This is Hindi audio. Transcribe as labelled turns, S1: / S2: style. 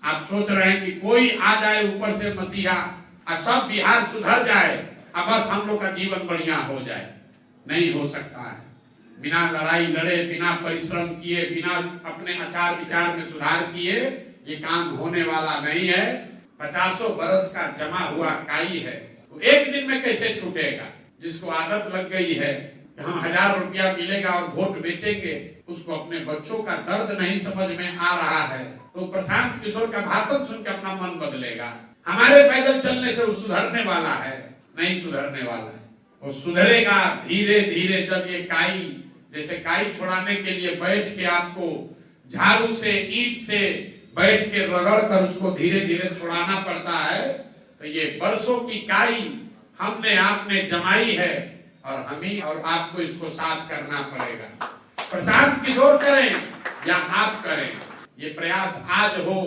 S1: आप सोच रहे हैं कि कोई आ जाए ऊपर से मसीहा और सब बिहार सुधर जाए और बस हम लोग का जीवन बढ़िया हो जाए। नहीं हो सकता है। बिना लड़ाई लड़े, बिना परिश्रम किए, बिना अपने आचार विचार में सुधार किए ये काम होने वाला नहीं है। 50 बरस का जमा हुआ काई है, वो एक दिन में कैसे छूटेगा। जिसको आदत लग गई है कि हम 1000 रुपया मिलेगा और वोट बेचेंगे, उसको अपने बच्चों का दर्द नहीं समझ में आ रहा है, तो प्रशांत किशोर का भाषण सुनकर अपना मन बदलेगा। हमारे पैदल चलने से वो सुधरने वाला है? नहीं सुधरने वाला है। वो सुधरेगा धीरे धीरे। जब ये काई, जैसे काई छुड़ाने के लिए बैठ के आपको झाड़ू से, ईंट से बैठ के रगड़ कर उसको धीरे धीरे छुड़ाना पड़ता है, तो ये बरसों की काई हमने आपने जमाई है और हम ही और आपको इसको साफ करना पड़ेगा। प्रशांत किशोर करें या आप करें, ये प्रयास आज हो